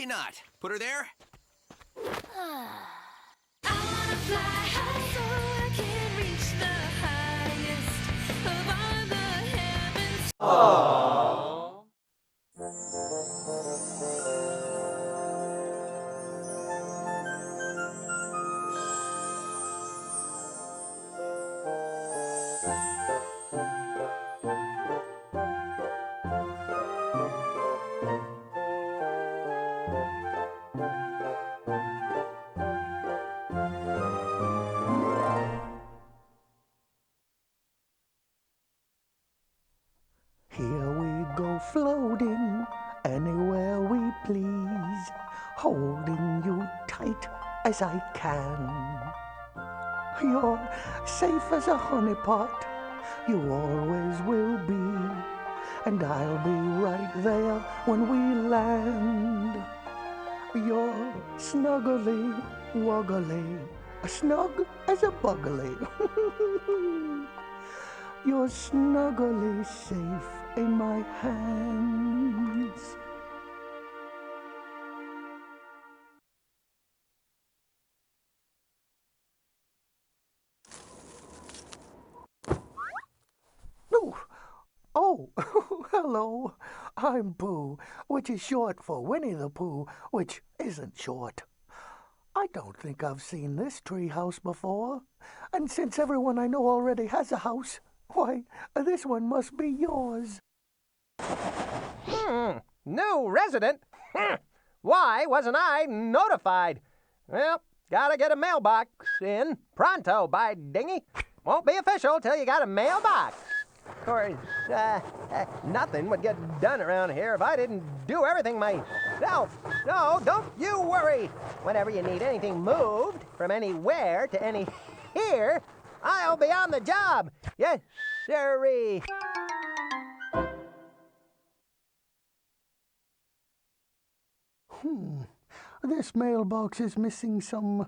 maybe not. Put her there. I wanna fly high so I can reach the highest of all the heavens. Aww. Here we go floating anywhere we please, holding you tight as I can. You're safe as a honeypot, you always will be, and I'll be right there when we land. You're snuggly, wuggly, snug as a buggly. You're snuggly safe in my hands. Oh, hello. I'm Pooh, which is short for Winnie the Pooh, which isn't short. I don't think I've seen this tree house before, and since everyone I know already has a house, why, this one must be yours. New resident? Why wasn't I notified? Well, gotta get a mailbox in pronto, by dingy. Won't be official till you got a mailbox. Of course, nothing would get done around here if I didn't do everything myself. No, don't you worry. Whenever you need anything moved from anywhere to any here, I'll be on the job. Yes, sirree. This mailbox is missing something.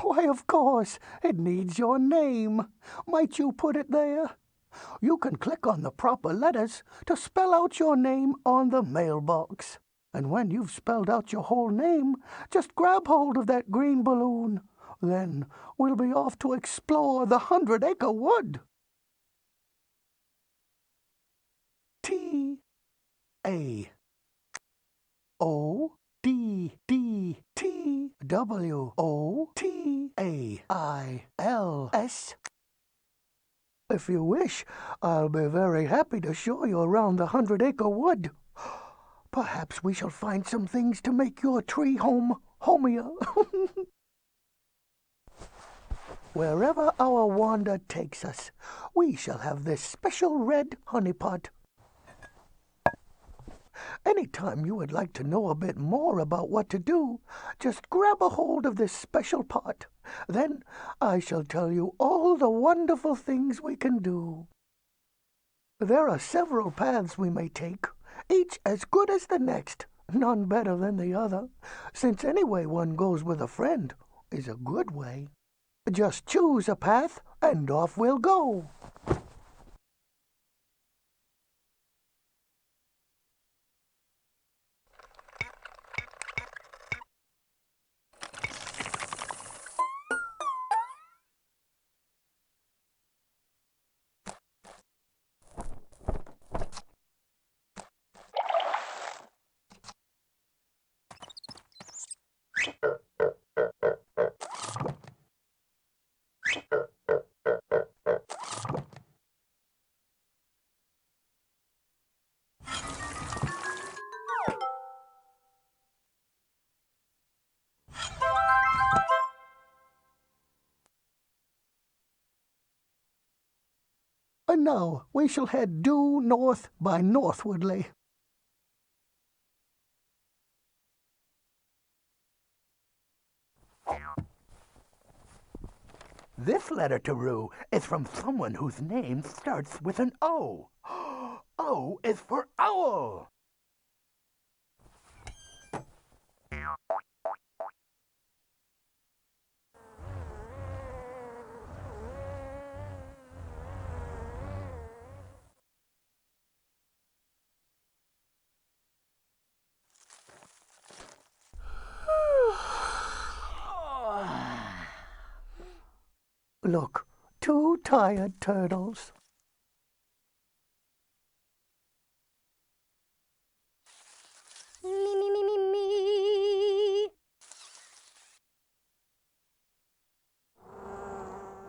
Why, of course, it needs your name. Might you put it there? You can click on the proper letters to spell out your name on the mailbox. And when you've spelled out your whole name, just grab hold of that green balloon. Then we'll be off to explore the 100-acre wood. TAODDTWOTAILS. If you wish, I'll be very happy to show you around the 100-acre wood. Perhaps we shall find some things to make your tree home homier. Wherever our wander takes us, we shall have this special red honeypot. Anytime you would like to know a bit more about what to do, just grab a hold of this special pot. Then I shall tell you all the wonderful things we can do. There are several paths we may take, each as good as the next, none better than the other, since any way one goes with a friend is a good way. Just choose a path, and off we'll go. And now we shall head due north by northwardly. This letter to Roo is from someone whose name starts with an O. O is for owl. Look, two tired turtles. Me, me, me, me, me.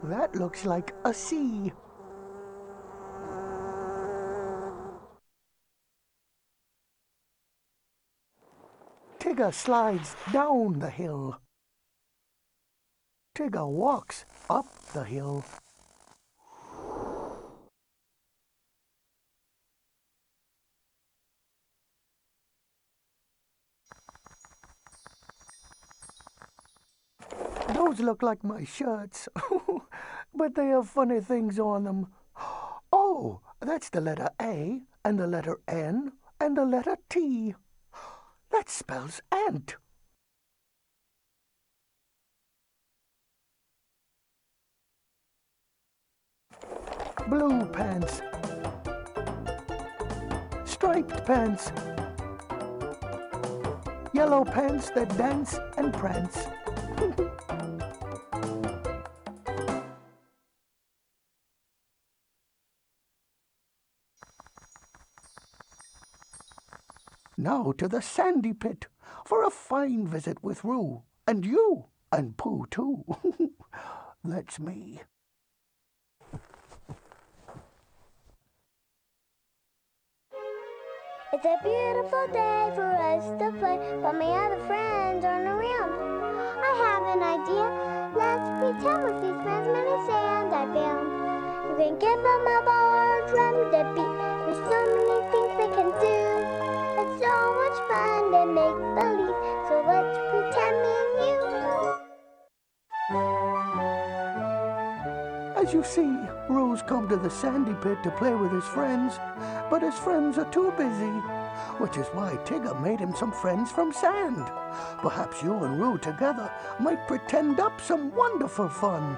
That looks like a sea. Tigger slides down the hill. Tigger walks up the hill. Those look like my shirts, but they have funny things on them. Oh, that's the letter A, and the letter N, and the letter T. That spells ant. Blue pants. Striped pants. Yellow pants that dance and prance. Now to the sandy pit for a fine visit with Roo, and you, and Pooh too. That's me. It's a beautiful day for us to play, but my other friends aren't around. I have an idea. Let's pretend with these friends many sands I found. You can give them a ball or a drum to beat. There's so many things they can do. It's so much fun to make believe. So let's pretend me and you. As you see, Roo's come to the sandy pit to play with his friends, but his friends are too busy, which is why Tigger made him some friends from sand. Perhaps you and Roo together might pretend up some wonderful fun.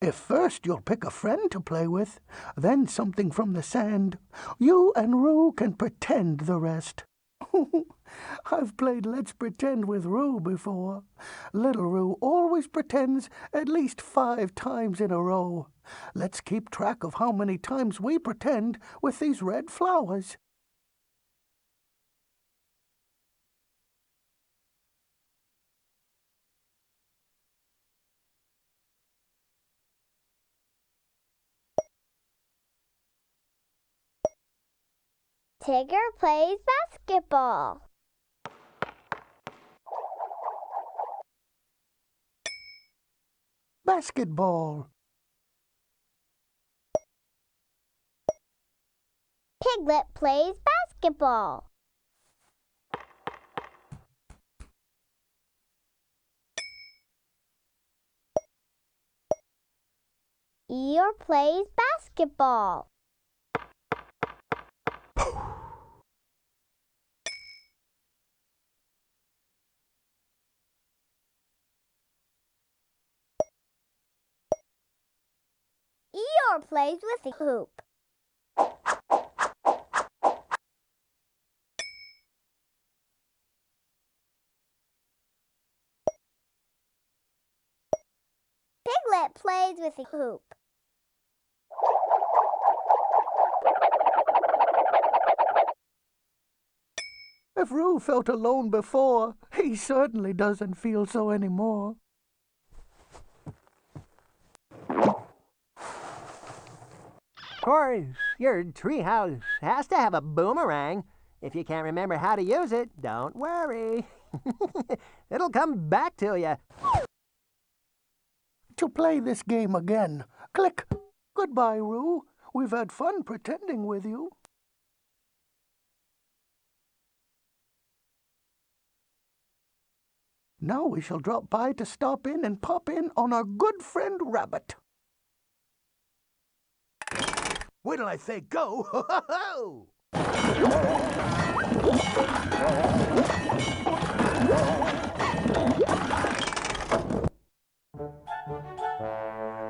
If first you'll pick a friend to play with, then something from the sand, you and Roo can pretend the rest. I've played Let's Pretend with Roo before. Little Roo always pretends at least 5 times in a row. Let's keep track of how many times we pretend with these red flowers. Tigger plays basketball. Basketball. Piglet plays basketball. Eeyore plays basketball. Eeyore plays with a hoop. Piglet plays with a hoop. If Roo felt alone before, he certainly doesn't feel so anymore. Of course, your treehouse has to have a boomerang. If you can't remember how to use it, don't worry. It'll come back to you. To play this game again, click. Goodbye, Roo. We've had fun pretending with you. Now we shall drop by to stop in and pop in on our good friend Rabbit. Wait till I say go! Ho, ho, ho!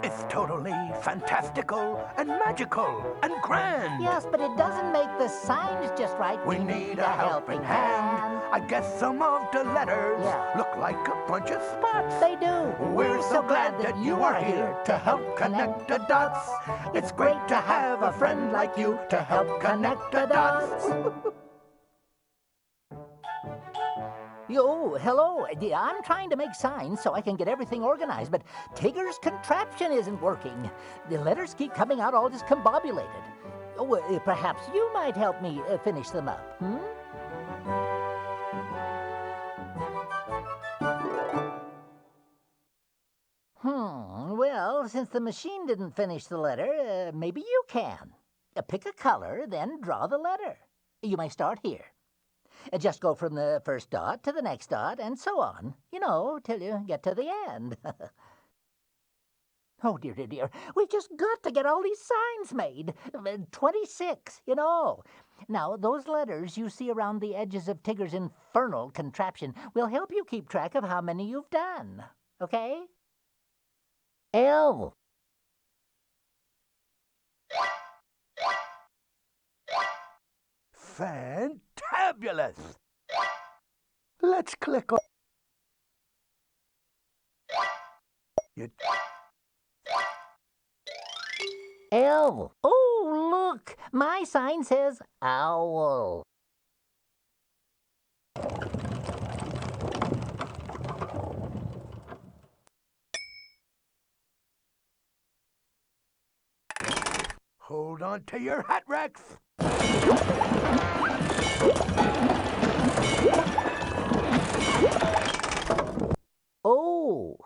It's totally fantastical and magical and grand. Yes, but it doesn't make the signs just right. We need a helping hand. I guess some of the letters look like a bunch of spots. They do. We're so glad that you are here to help connect the dots. It's great to have a friend like you to help connect the dots. Yo, hello. I'm trying to make signs so I can get everything organized, but Tigger's contraption isn't working. The letters keep coming out all discombobulated. Oh, perhaps you might help me finish them up, Well, since the machine didn't finish the letter, maybe you can. Pick a color, then draw the letter. You may start here. Just go from the first dot to the next dot, and so on. Till you get to the end. Oh, dear, dear, dear. We've just got to get all these signs made. 26, Now, those letters you see around the edges of Tigger's infernal contraption will help you keep track of how many you've done. Okay? L. Fantabulous! Let's click on it. L. Oh, look! My sign says owl. Hold on to your hat racks. Oh.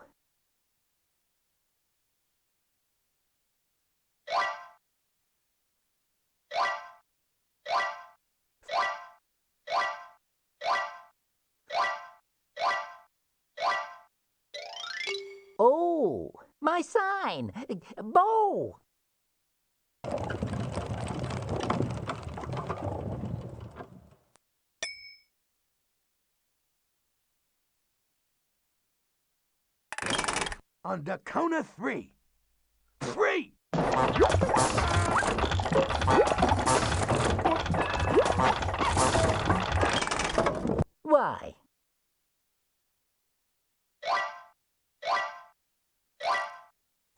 Oh, my sign. Bow. On the count of 3. 3! Why?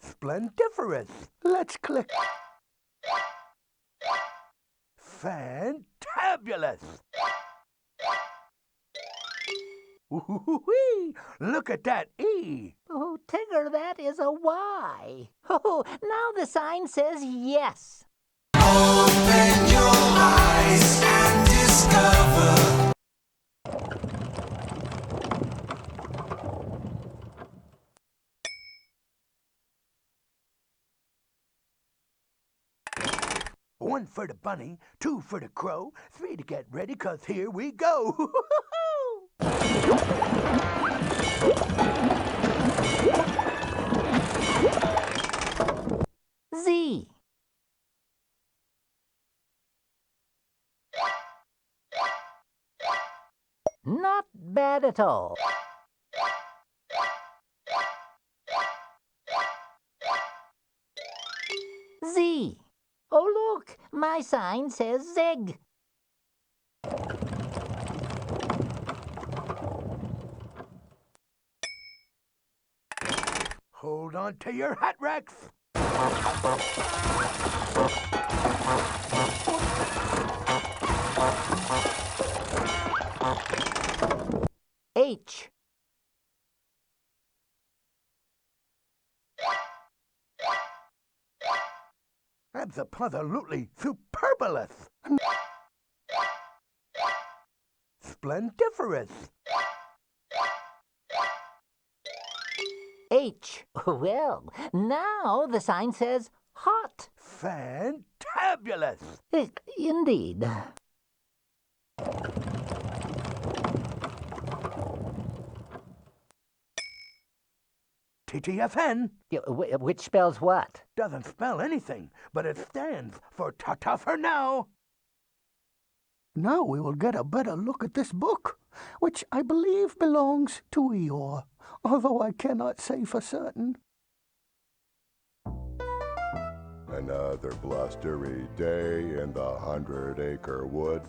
Splendiferous! Let's click. Fantabulous! Woo-hoo-hoo-wee! Look at that E! Oh, Tigger, that is a Y. Oh, now the sign says yes. Open your eyes and discover. One for the bunny, 2 for the crow, 3 to get ready, 'cause here we go! Z. Not bad at all. Z. Oh, look, my sign says Zig. Hold on to your hat racks. H. Absolutely superbulous. Splendiferous. H. Well, now the sign says hot. Fantabulous. Indeed. TTFN Which spells what? doesn't spell anything, but it stands for ta-ta for now. Now we will get a better look at this book, which I believe belongs to Eeyore, although I cannot say for certain. Another blustery day in the 100-acre wood.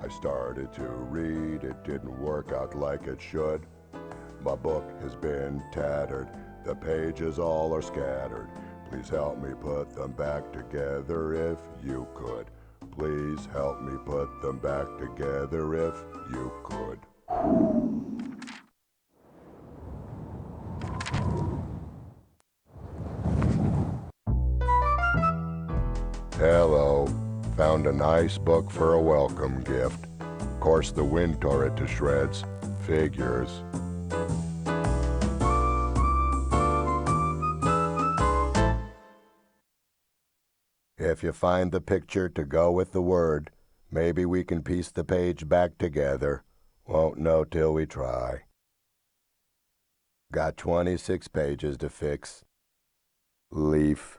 I started to read, it didn't work out like it should. My book has been tattered, the pages all are scattered. Please help me put them back together if you could. Please help me put them back together if you could. Hello. Found a nice book for a welcome gift. Course the wind tore it to shreds. Figures. If you find the picture to go with the word, maybe we can piece the page back together. Won't know till we try. Got 26 pages to fix. Leaf.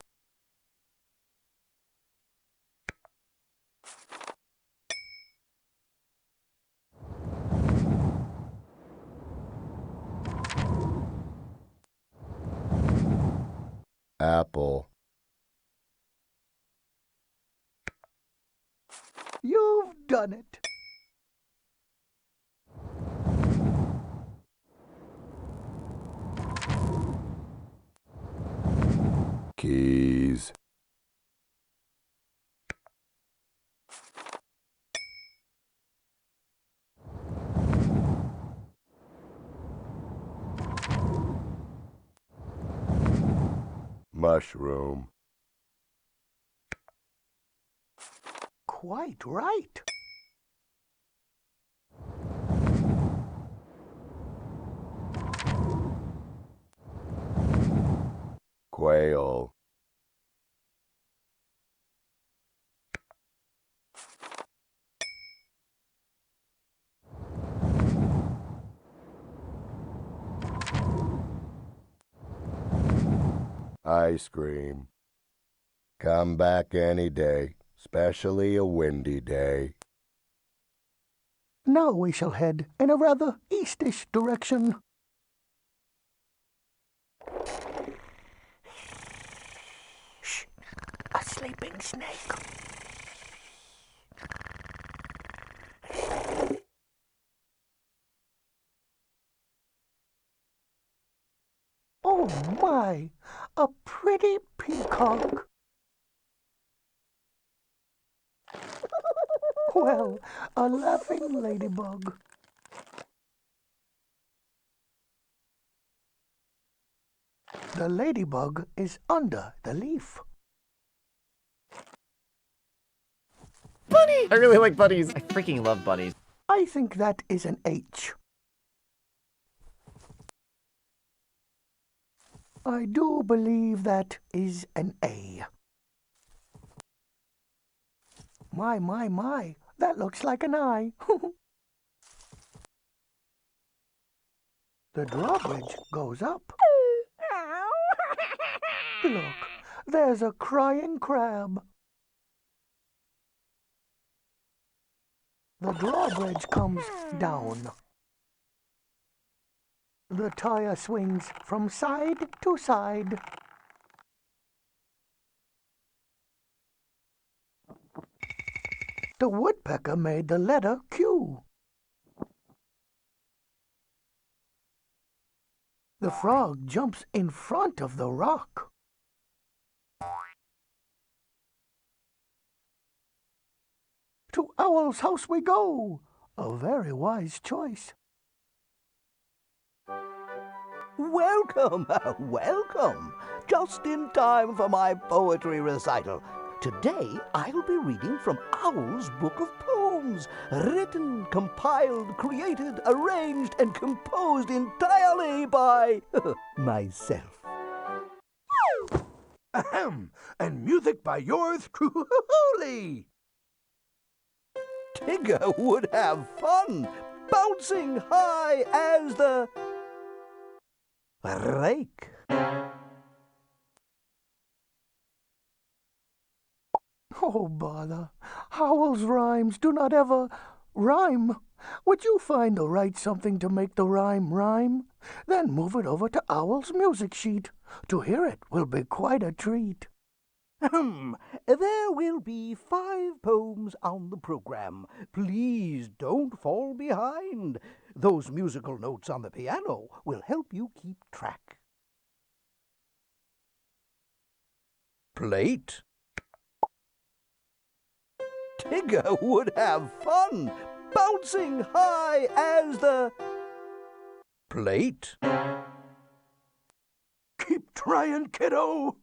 Apple. You've done it. Keys. Mushroom. Quite right. Quail. Ice cream. Come back any day, especially a windy day. Now we shall head in a rather eastish direction. Shh! A sleeping snake. Oh my! A pretty peacock. Well, a laughing ladybug. The ladybug is under the leaf. Bunny! I really like bunnies. I freaking love bunnies. I think that is an H. I do believe that is an A. My, that looks like an I. The drawbridge goes up. Look, there's a crying crab. The drawbridge comes down. The tire swings from side to side. The woodpecker made the letter Q. The frog jumps in front of the rock. To Owl's house we go. A very wise choice. Welcome, welcome. Just in time for my poetry recital. Today, I'll be reading from Owl's Book of Poems, written, compiled, created, arranged, and composed entirely by myself. Ahem! And music by yours truly. Tigger would have fun, bouncing high as the rake. Oh, bother. Howell's rhymes do not ever rhyme. Would you find or write something to make the rhyme rhyme? Then move it over to Owl's music sheet. To hear it will be quite a treat. There will be 5 poems on the program. Please don't fall behind. Those musical notes on the piano will help you keep track. Plate. Tigger would have fun, bouncing high as the plate. Keep trying, kiddo.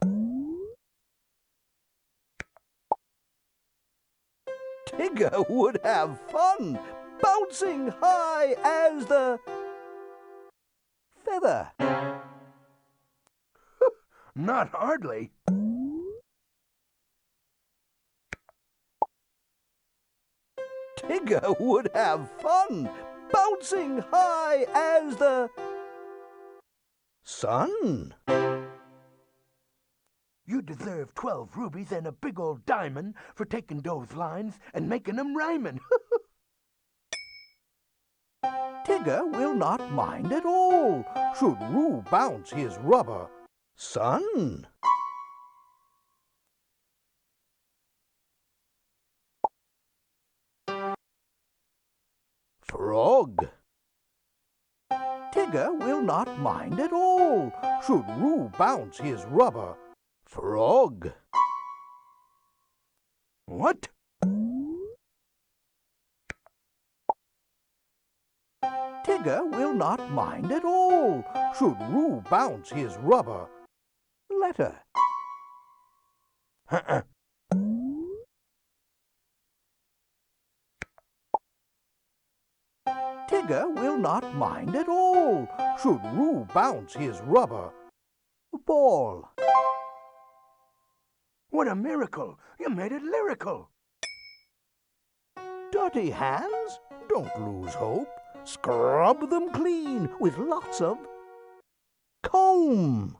Tigger would have fun, bouncing high as the feather. Not hardly. Tigger would have fun, bouncing high as the sun. You deserve 12 rubies and a big old diamond for taking those lines and making them rhyming. Tigger will not mind at all, should Roo bounce his rubber sun. Frog. Tigger will not mind at all, should Roo bounce his rubber frog. What? Tigger will not mind at all, should Roo bounce his rubber letter. Tigger will not mind at all, should Roo bounce his rubber ball. What a miracle! You made it lyrical. Dirty hands, don't lose hope. Scrub them clean with lots of comb.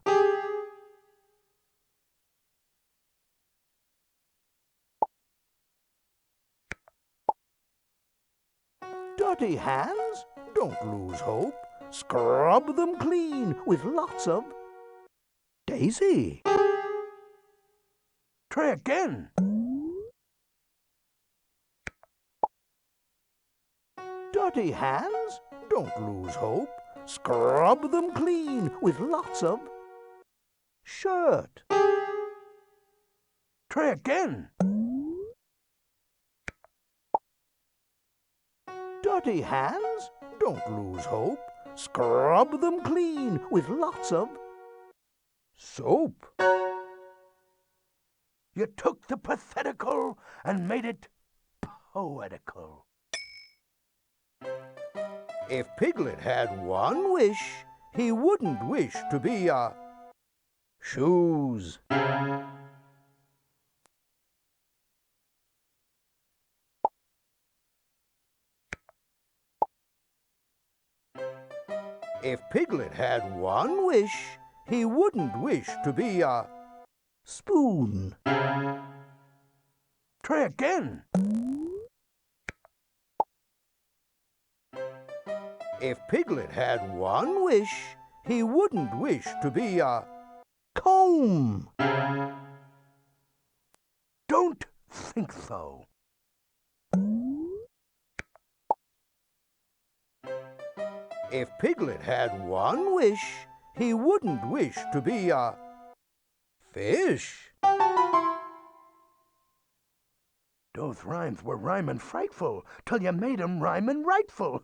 Dirty hands, don't lose hope. Scrub them clean with lots of daisy. Try again. Dirty hands, don't lose hope. Scrub them clean with lots of shirt. Try again. Dirty hands, don't lose hope. Scrub them clean with lots of soap. You took the pathetical and made it poetical. If Piglet had one wish, he wouldn't wish to be a shoes. If Piglet had one wish, he wouldn't wish to be a spoon. Try again. If Piglet had one wish, he wouldn't wish to be a comb. Don't think so. If Piglet had one wish, he wouldn't wish to be a fish. Those rhymes were rhyming frightful till you made 'em rhyming rightful.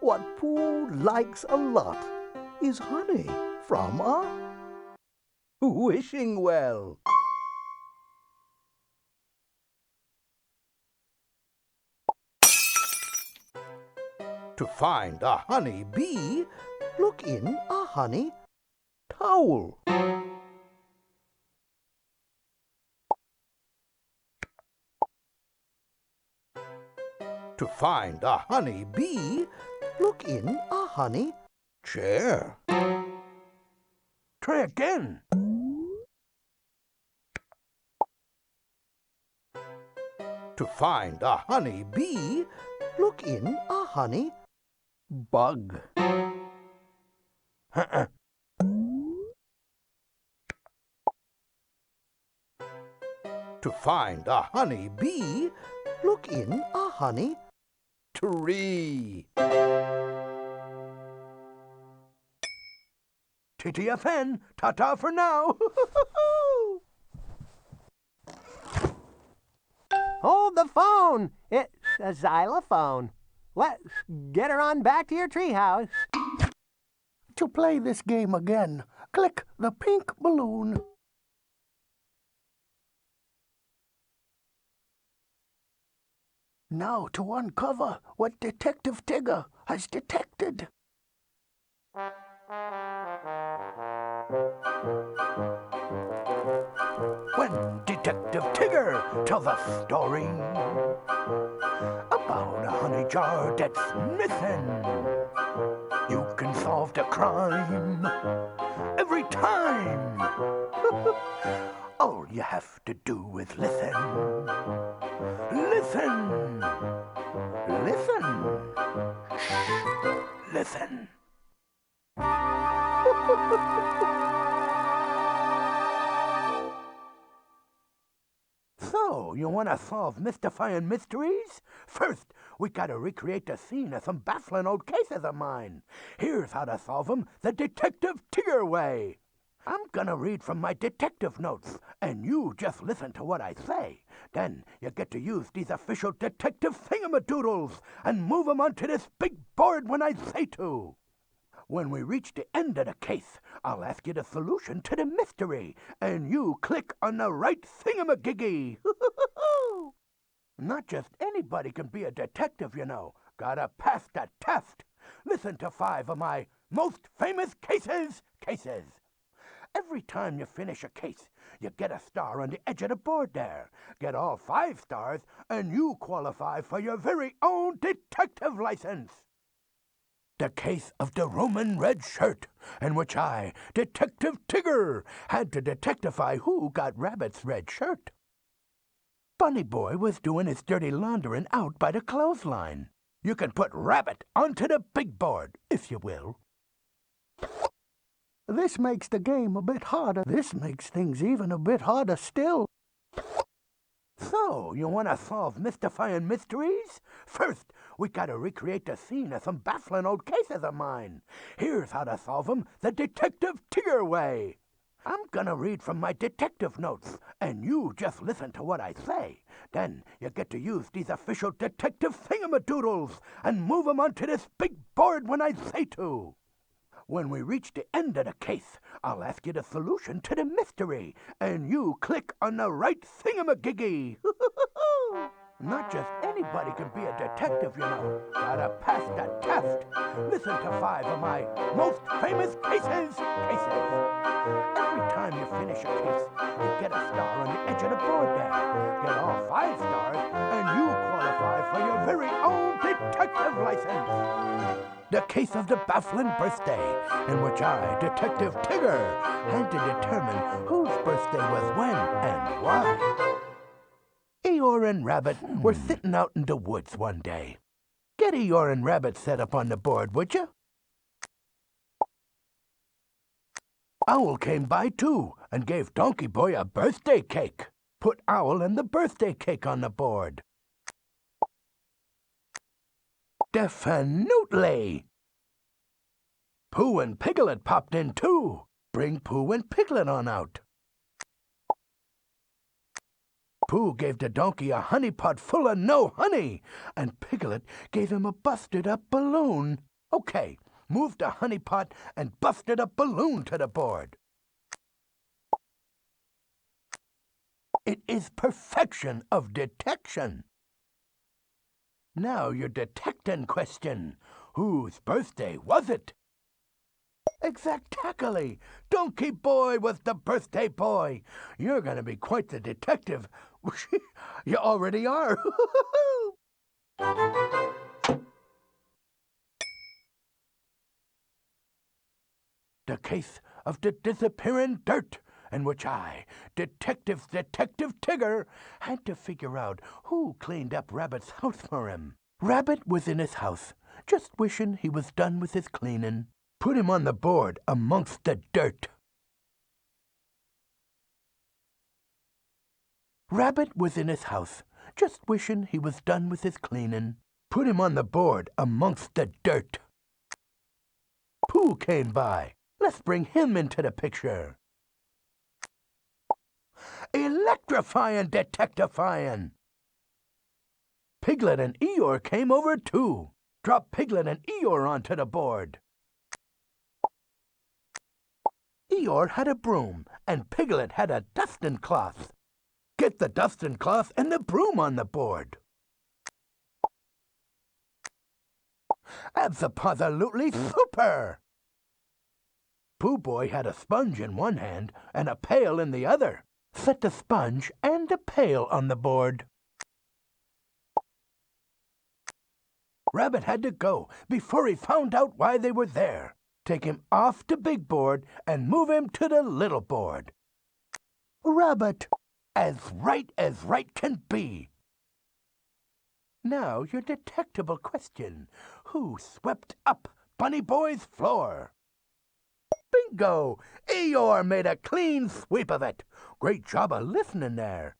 What Pooh likes a lot is honey from a wishing well. To find a honey bee, look in a honey towel. To find a honey bee, look in a honey chair. Try again. To find a honey bee, look in a honey bug. To find a honey bee, look in a honey tree. TTFN, ta-ta for now. Hold the phone. It's a xylophone. Let's get her on back to your treehouse. To play this game again, click the pink balloon. Now to uncover what Detective Tigger has detected. When Detective Tigger tells a story about a honey jar that's missing, you can solve the crime every time. All you have to do is listen. Listen. Listen. Shh. Listen. So, you want to solve mystifying mysteries? First, we gotta recreate the scene of some baffling old cases of mine. Here's how to solve them the Detective Tigger way. I'm gonna read from my detective notes, and you just listen to what I say. Then you get to use these official detective thingamadoodles and move 'em onto this big board when I say to. When we reach the end of the case, I'll ask you the solution to the mystery, and you click on the right thingamagiggy. Not just anybody can be a detective, you know. Gotta pass that test. Listen to 5 of my most famous cases. Every time you finish a case, you get a star on the edge of the board there. Get all 5 stars, and you qualify for your very own detective license. The case of the Roman red shirt, in which I, Detective Tigger, had to detectify who got Rabbit's red shirt. Bunny Boy was doing his dirty laundering out by the clothesline. You can put Rabbit onto the big board, if you will. This makes the game a bit harder. This makes things even a bit harder still. So, you want to solve mystifying mysteries? First, we gotta recreate the scene of some baffling old cases of mine. Here's how to solve them the Detective Tigger way. I'm gonna read from my detective notes, and you just listen to what I say. Then you get to use these official detective thingamadoodles and move 'em onto this big board when I say to. When we reach the end of the case, I'll ask you the solution to the mystery, and you click on the right thingamagiggy. Not just anybody can be a detective, you know. Gotta pass that test. Listen to 5 of my most famous cases. Every time you finish a case, you get a star on the edge of the board there. Get all 5 stars, and you qualify for your very own detective license. The case of the baffling birthday, in which I, Detective Tigger, had to determine whose birthday was when and why. Eeyore and Rabbit were sitting out in the woods one day. Get Eeyore and Rabbit set up on the board, would you? Owl came by too and gave Donkey Boy a birthday cake. Put Owl and the birthday cake on the board. Definitely. Pooh and Piglet popped in too. Bring Pooh and Piglet on out. Pooh gave the donkey a honey pot full of no honey, and Piglet gave him a busted-up balloon. Okay, move the honey pot and busted-up balloon to the board. It is perfection of detection. Now your detecting question. Whose birthday was it? Exactly. Donkey Boy was the birthday boy. You're going to be quite the detective. You already are. The case of the disappearing dirt, in which I, Detective Tigger, had to figure out who cleaned up Rabbit's house for him. Rabbit was in his house, just wishing he was done with his cleaning. Put him on the board amongst the dirt. Rabbit was in his house, just wishing he was done with his cleaning. Put him on the board amongst the dirt. Pooh came by. Let's bring him into the picture. Electrifying, detectifying. Piglet and Eeyore came over too. Drop Piglet and Eeyore onto the board. Eeyore had a broom, and Piglet had a dusting cloth. Get the dusting cloth and the broom on the board. Abso-positively super! Pooh Boy had a sponge in one hand and a pail in the other. Set the sponge and the pail on the board. Rabbit had to go before he found out why they were there. Take him off the big board and move him to the little board. Rabbit, as right can be. Now your detectable question. Who swept up Bunny Boy's floor? Bingo! Eeyore made a clean sweep of it. Great job of listening there.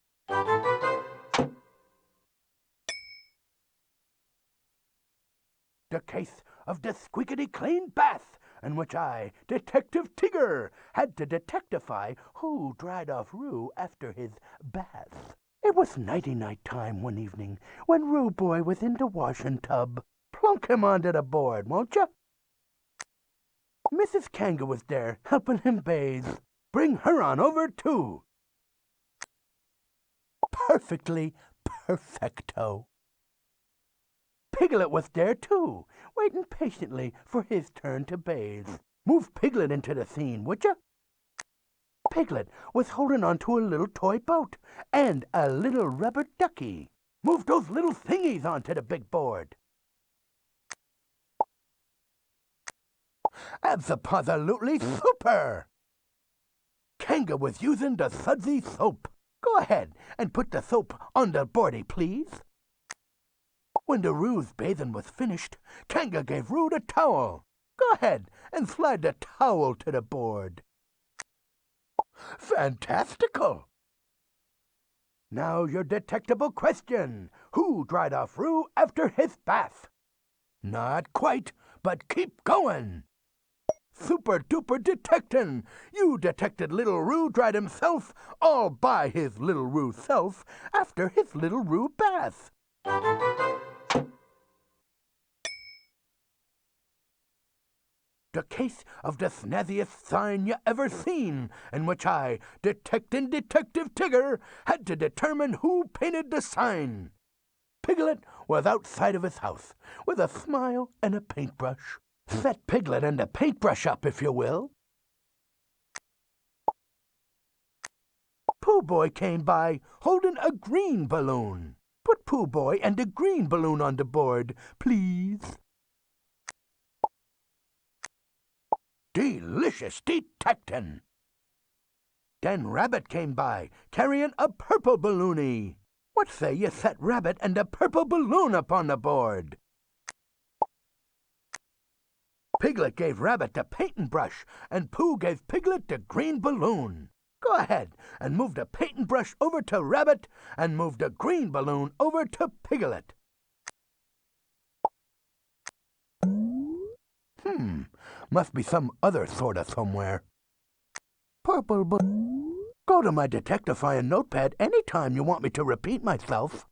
The case of the squeakity-clean bath, in which I, Detective Tigger, had to detectify who dried off Roo after his bath. It was nighty-night time one evening when Roo Boy was in the washing tub. Plunk him onto the board, won't you? Mrs. Kanga was there helping him bathe. Bring her on over too. Perfectly perfecto. Piglet was there too, waiting patiently for his turn to bathe. Move Piglet into the scene, would you? Piglet was holding on to a little toy boat and a little rubber ducky. Move those little thingies onto the big board. Abso-positively super! Kanga was using the sudsy soap. Go ahead and put the soap on the boardy, please. When the Roo's bathing was finished, Kanga gave Roo the towel. Go ahead and slide the towel to the board. Fantastical! Now your detectable question. Who dried off Roo after his bath? Not quite, but keep going. Super duper detectin'! You detected little Roo dried himself all by his little Roo self after his little Roo bath. The case of the snazziest sign you ever seen, in which I, Detective Tigger, had to determine who painted the sign. Piglet was outside of his house, with a smile and a paintbrush. Set Piglet and the paintbrush up, if you will. Pooh Boy came by, holding a green balloon. Put Pooh Boy and the green balloon on the board, please. Delicious detectin'. Then Rabbit came by, carrying a purple balloonie. What say you set Rabbit and the purple balloon upon the board? Piglet gave Rabbit the painting brush, and Pooh gave Piglet the green balloon. Go ahead and move the painting brush over to Rabbit, and move the green balloon over to Piglet. Must be some other sort of somewhere. Purple balloon. Go to my Detectifying notepad any time you want me to repeat myself.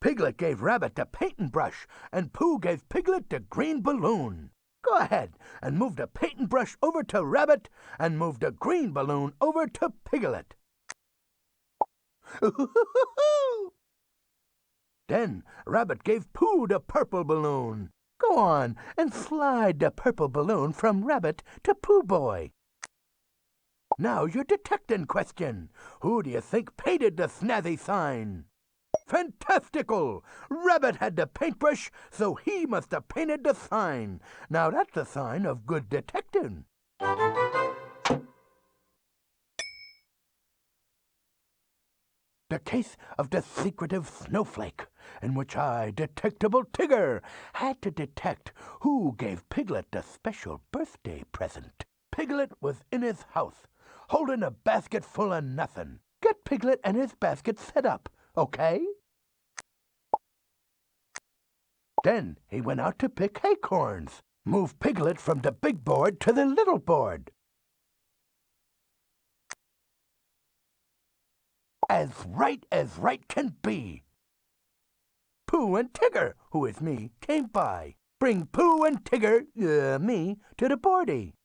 Piglet gave Rabbit the painting brush, and Pooh gave Piglet the green balloon. Go ahead and move the painting brush over to Rabbit, and move the green balloon over to Piglet. Then Rabbit gave Pooh the purple balloon. Go on and slide the purple balloon from Rabbit to Pooh Boy. Now your detectin' question. Who do you think painted the snazzy sign? Fantastical! Rabbit had the paintbrush, so he must have painted the sign. Now that's a sign of good detectin'. The case of the secretive snowflake, in which I, Detectable Tigger, had to detect who gave Piglet the special birthday present. Piglet was in his house, holding a basket full of nothing. Get Piglet and his basket set up, okay? Then he went out to pick acorns. Move Piglet from the big board to the little board. As right can be. Pooh and Tigger, who is me, came by. Bring Pooh and Tigger, me, to the boardy.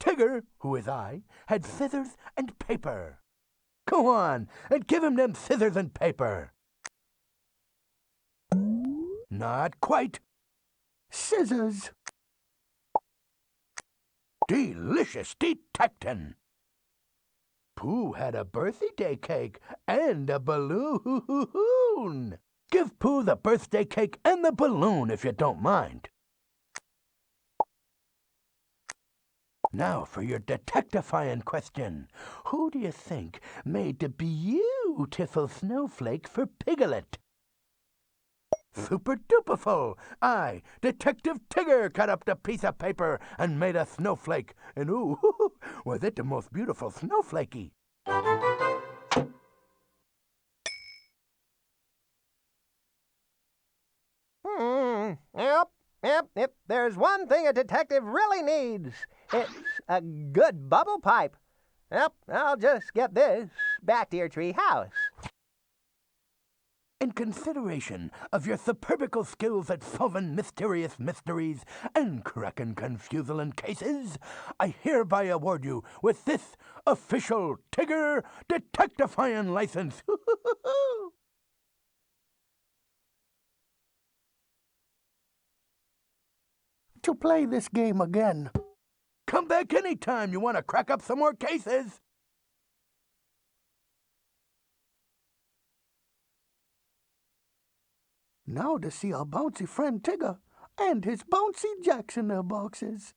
Tigger, who is I, had scissors and paper. Go on, and give him them scissors and paper. Not quite. Scissors. Delicious detectin'. Pooh had a birthday cake and a balloon. Give Pooh the birthday cake and the balloon if you don't mind. Now for your detectifying question. Who do you think made the beautiful snowflake for Piglet? Super duperful! I, Detective Tigger, cut up the piece of paper and made a snowflake. And ooh, was it the most beautiful snowflakey? Yep. If there's one thing a detective really needs, it's a good bubble pipe. Yep, I'll just get this back to your tree house. In consideration of your superbical skills at solving mysterious mysteries and cracking confusing cases, I hereby award you with this official Tigger Detectifying license. To play this game again. Come back anytime you want to crack up some more cases. Now to see our bouncy friend Tigger and his bouncy jacks in their boxes.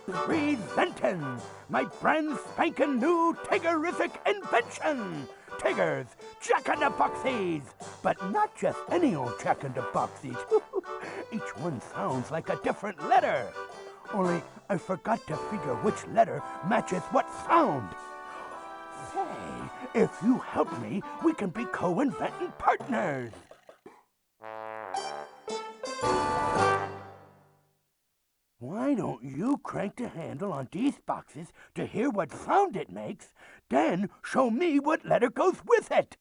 Presenting my brand spanking new Tiggerific invention, Tigger's Jack-in-the-Boxies. But not just any old Jack-in-the-Boxies. Each one sounds like a different letter. Only I forgot to figure which letter matches what sound. Say, if you help me, we can be co-inventing partners. Why don't you crank the handle on these boxes to hear what sound it makes, then show me what letter goes with it?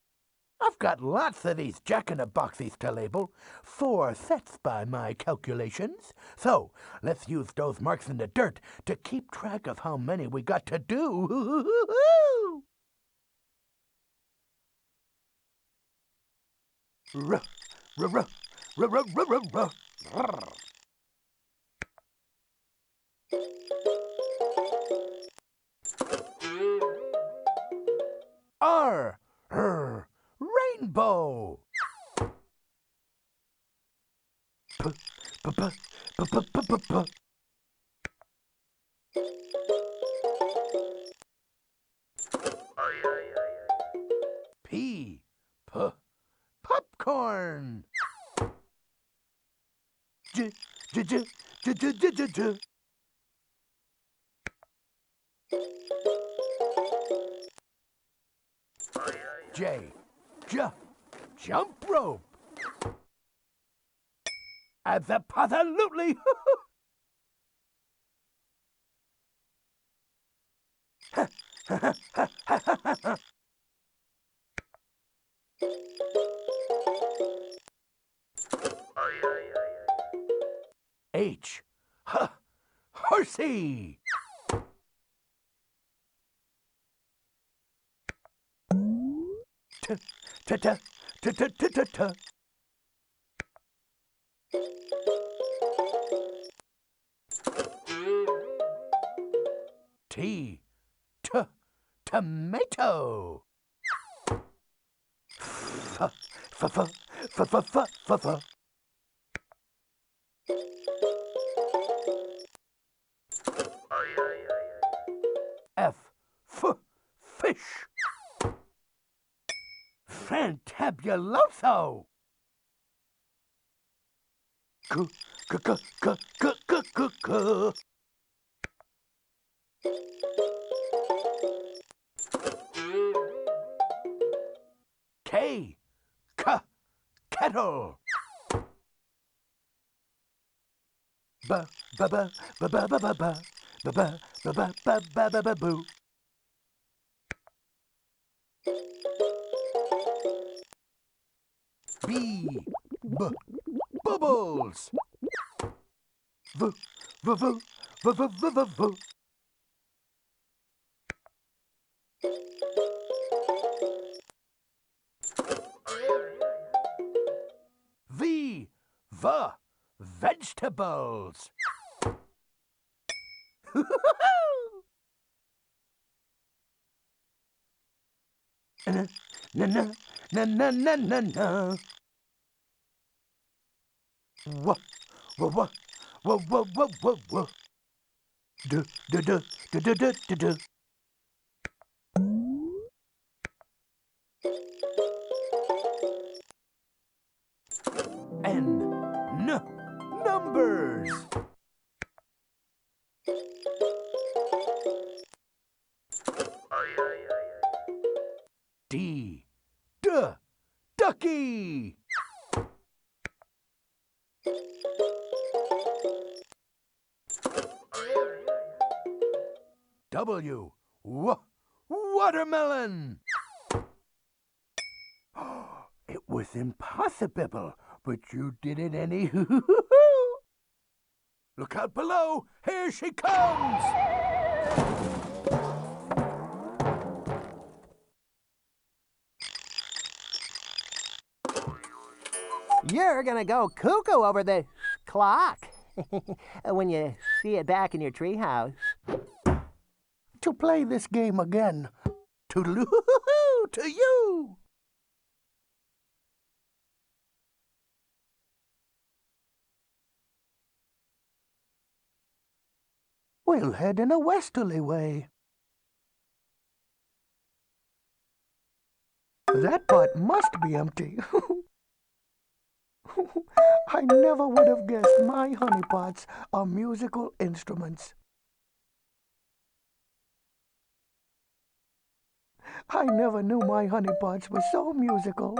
I've got lots of these Jack-in-the-Boxies to label, 4 sets by my calculations. So let's use those marks in the dirt to keep track of how many we got to do. Ruh, ruh, ruh, ruh, ruh, ruh, ruh, ruh. R, rainbow. P, p, p, p, p, p, p, p. P, p, popcorn. J, j, j, j, j, j, j, j. J, jump rope. Absolutely. H, horsey. T, t, t, t, t, t, t, t. T, t, tomato. F, f, f, f, f, f, f, f. F, fish. Fantabuloso. G, g, g, g, g, g, g, g. K. Kettle. Ba ba ba ba ba ba ba ba ba ba ba ba ba ba ba ba boo. Bubbles. V v v v v v v v. Vegetables. Na na na na na na na na. Wha wha wha wha wha wha wha wha. D d d d d d d d. Numbers. D ducky. W watermelon. It was impossible, but you did it anyhow. Look out below! Here she comes! You're gonna go cuckoo over the clock when you see it back in your treehouse. To play this game again. Toodaloo to you! We'll head in a westerly way. That pot must be empty. I never would have guessed my honeypots are musical instruments. I never knew my honeypots were so musical.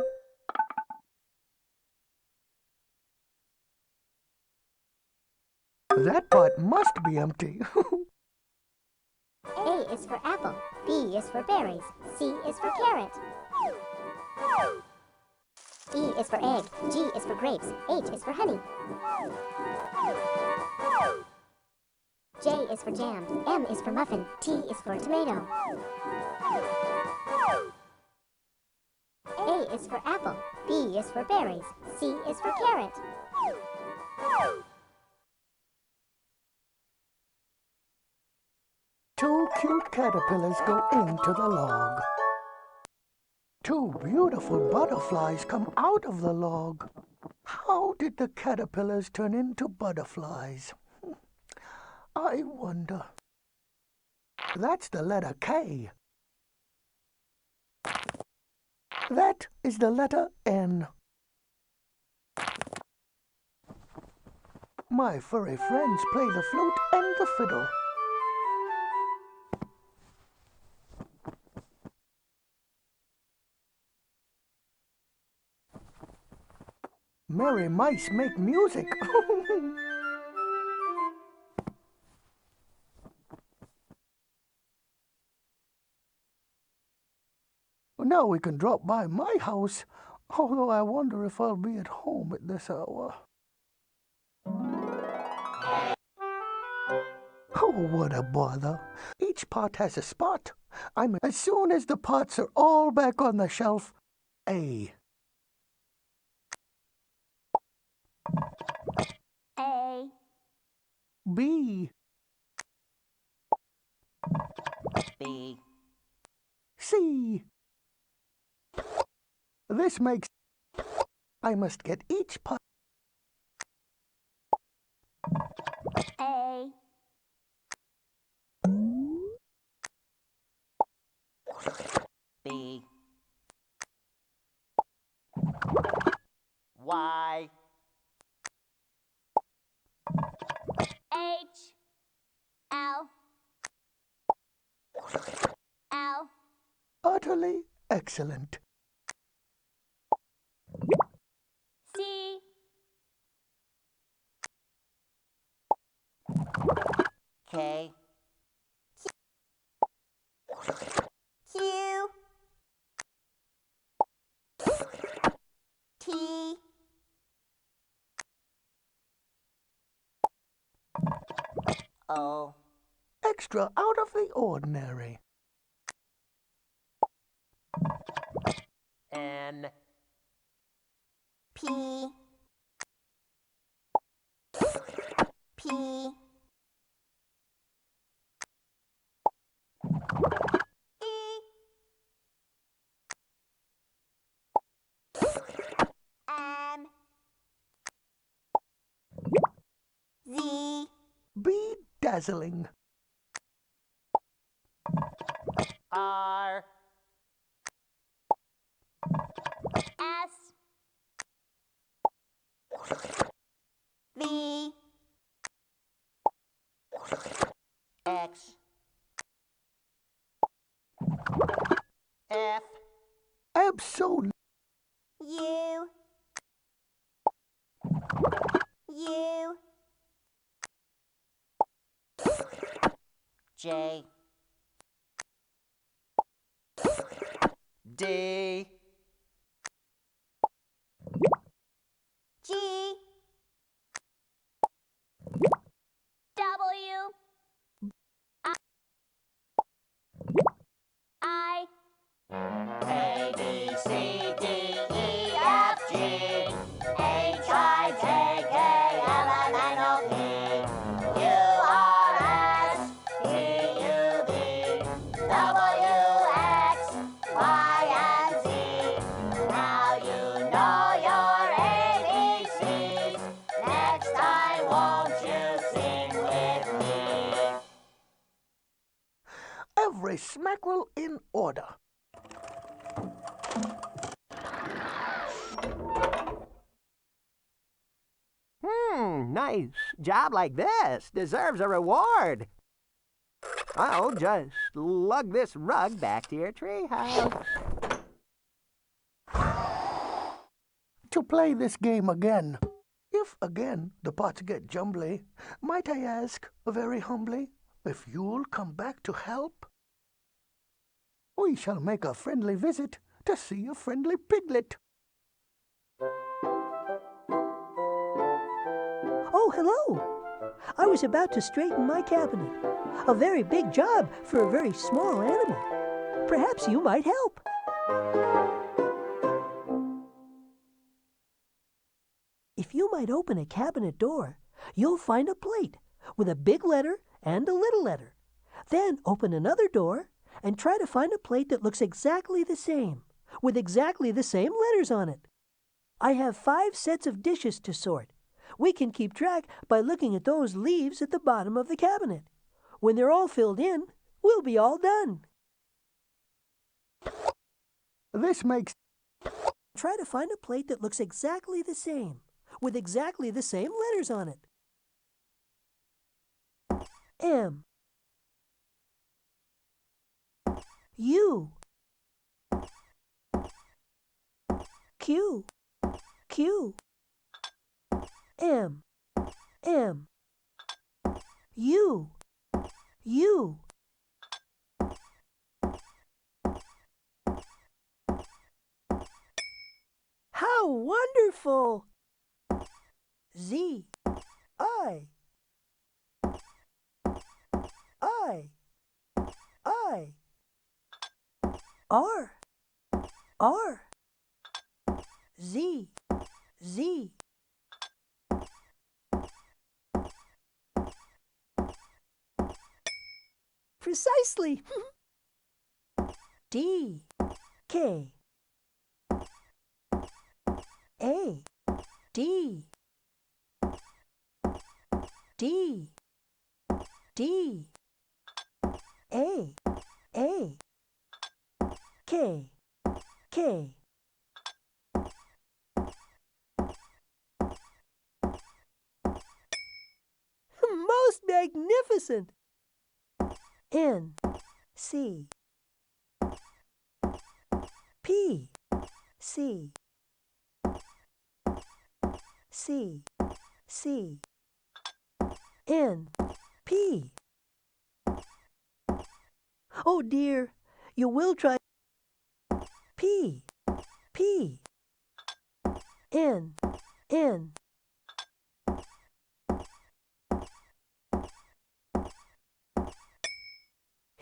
That pot must be empty. A is for apple, B is for berries, C is for carrot. E is for egg, G is for grapes, H is for honey. J is for jam, M is for muffin, T is for tomato. A is for apple, B is for berries, C is for carrot. Two cute caterpillars go into the log. Two beautiful butterflies come out of the log. How did the caterpillars turn into butterflies? I wonder. That's the letter K. That is the letter N. My furry friends play the flute and the fiddle. Merry mice make music. Now we can drop by my house, although I wonder if I'll be at home at this hour. Oh, what a bother. Each pot has a spot. As soon as the pots are all back on the shelf, A. A, B. B. C. This makes... I must get each pot... A, B. Y. H, L, L, Utterly excellent. K, Q, T, O, Extra out of the ordinary. N, P, P, E, M, Z, Bedazzling. R, S, V, X, F, Absolute. U, U, J, D, G, W, I, A, B, C, D, E, F, G, H, I, J, K, L, M, N, O, P, Q, R, S, T, U, V, W, X, Y, and Z. Now you know your ABCs. Next time, won't you sing with me? Every smackerel in order. Nice job like this deserves a reward. I'll just lug this rug back to your treehouse. To play this game again. If again the pots get jumbly, might I ask, very humbly, if you'll come back to help? We shall make a friendly visit to see a friendly piglet. Oh, hello! I was about to straighten my cabinet. A very big job for a very small animal. Perhaps you might help. If you might open a cabinet door, you'll find a plate with a big letter and a little letter. Then open another door and try to find a plate that looks exactly the same, with exactly the same letters on it. I have 5 sets of dishes to sort. We can keep track by looking at those leaves at the bottom of the cabinet. When they're all filled in, we'll be all done. This makes Try to find a plate that looks exactly the same, with exactly the same letters on it. M, U, Q, Q, M, M, U, U. How wonderful! Z, I, R, R, Z, Z. Precisely. D, K, A, D, D, D, A, K, K. Most magnificent. N, C, P, C, C, C, N, P, Oh dear, you will try. P, P, N, N.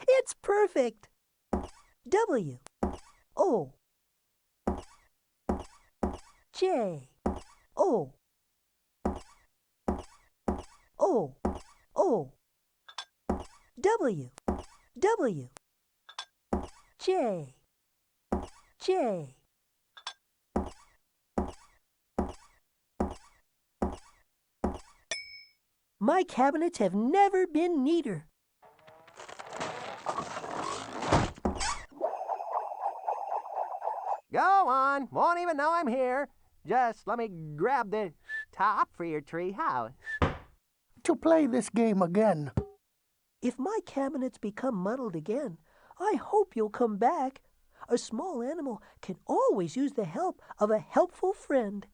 It's perfect. W, O, J, O, O, O, W, W, J, J. My cabinets have never been neater. Go on. Won't even know I'm here. Just let me grab the top for your tree house. To play this game again. If my cabinets become muddled again, I hope you'll come back. A small animal can always use the help of a helpful friend.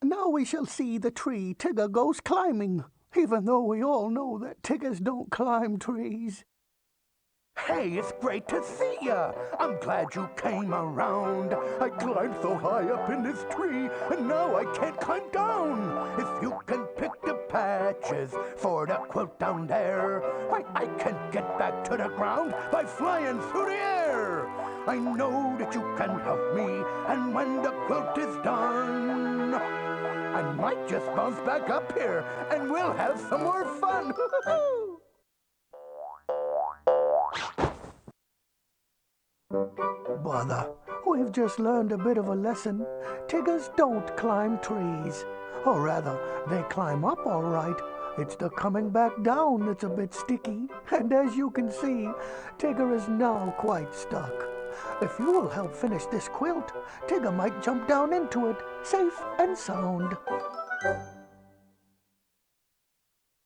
Now we shall see the tree Tigger goes climbing, even though we all know that Tiggers don't climb trees. Hey, it's great to see ya! I'm glad you came around. I climbed so high up in this tree, and now I can't climb down. If you can pick the patches for the quilt down there, why, I can get back to the ground by flying through the air. I know that you can help me, and when the quilt is done, I might just bounce back up here, and we'll have some more fun. Bother, we've just learned a bit of a lesson. Tiggers don't climb trees. Or rather, they climb up all right. It's the coming back down that's a bit sticky. And as you can see, Tigger is now quite stuck. If you will help finish this quilt, Tigger might jump down into it, safe and sound.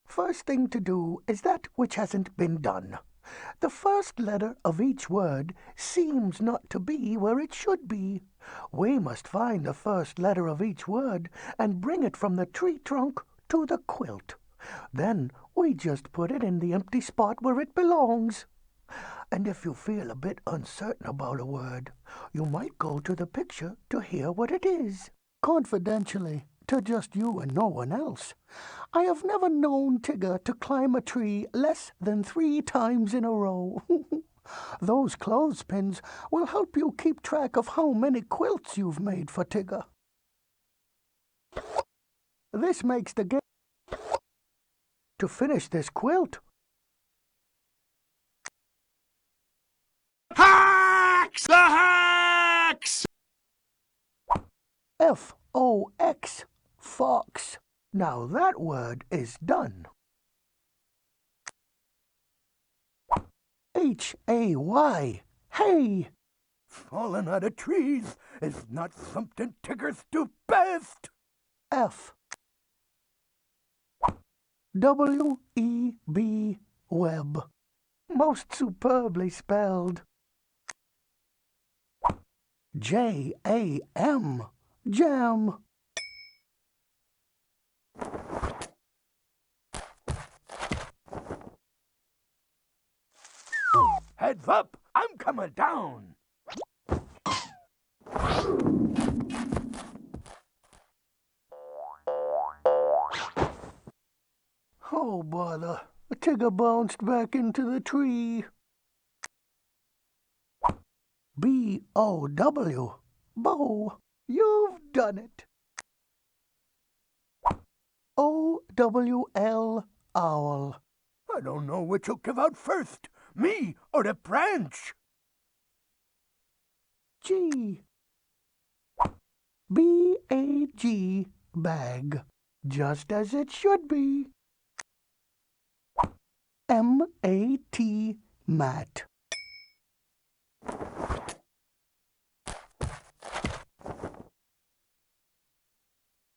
First thing to do is that which hasn't been done. The first letter of each word seems not to be where it should be. We must find the first letter of each word and bring it from the tree trunk to the quilt. Then we just put it in the empty spot where it belongs. And if you feel a bit uncertain about a word, you might go to the picture to hear what it is. Confidentially, to just you and no one else, I have never known Tigger to climb a tree less than 3 times in a row. Those clothespins will help you keep track of how many quilts you've made for Tigger. This makes the game. To finish this quilt, Hacks! The hacks! F-O-X, fox. Now that word is done. H-A-Y, hay. Falling out of trees is not something Tiggers do best. F. W-E-B, web. Most superbly spelled. J-A-M, jam. Heads up, I'm coming down. Oh, bother. Tigger bounced back into the tree. B-O-W, bow. You've done it. O-W-L, owl. I don't know which will give out first, me or the branch. G. B-A-G, bag. Just as it should be. M-A-T, mat.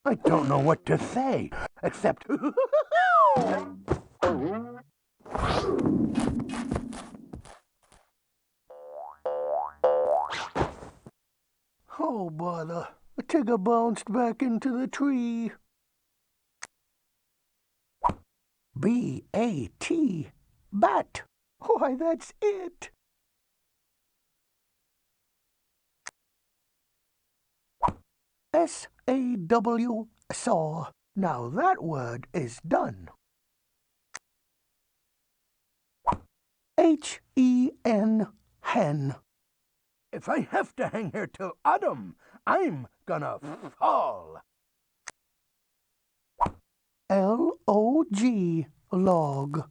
I don't know what to say, except... Oh, bother. Tigger bounced back into the tree. B-A-T, Bat. Why, that's it. SAW, saw. Now that word is done. HEN, hen. If I have to hang here till autumn, I'm gonna fall. LOG, log.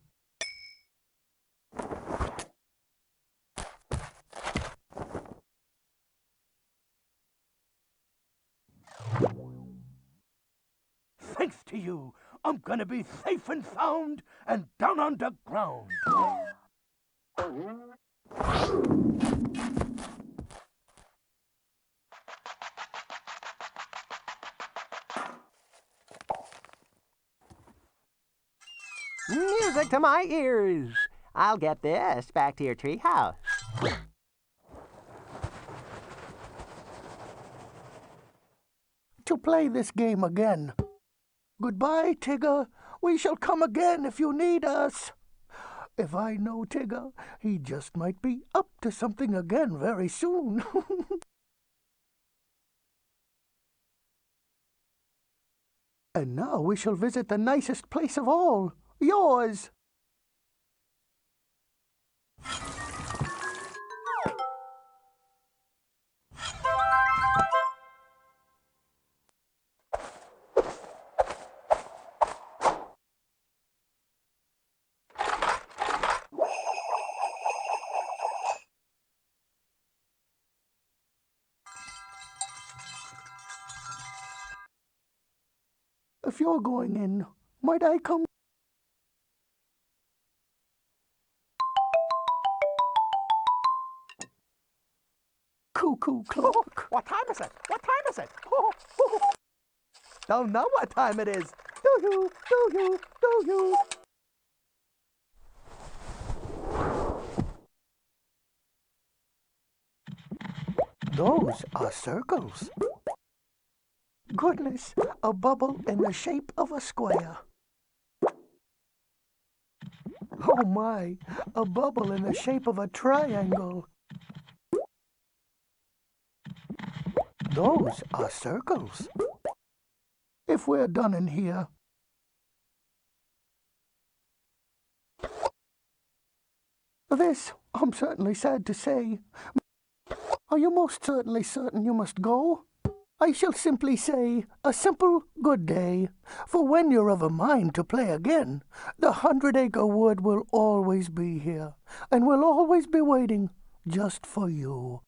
Thanks to you, I'm gonna be safe and sound and down on the ground. Music to my ears. I'll get this back to your treehouse. To play this game again. Goodbye, Tigger. We shall come again if you need us. If I know Tigger, he just might be up to something again very soon. And now we shall visit the nicest place of all, yours. If you're going in, might I come? Cuckoo clock. What time is it? What time is it? Don't know what time it is. Do you? Those are circles. Goodness, a bubble in the shape of a square. Oh my, a bubble in the shape of a triangle. Those are circles. If we're done in here. This, I'm certainly sad to say. Are you most certainly certain you must go? I shall simply say a simple good day, for when you're of a mind to play again, the 100-acre wood will always be here, and will always be waiting just for you.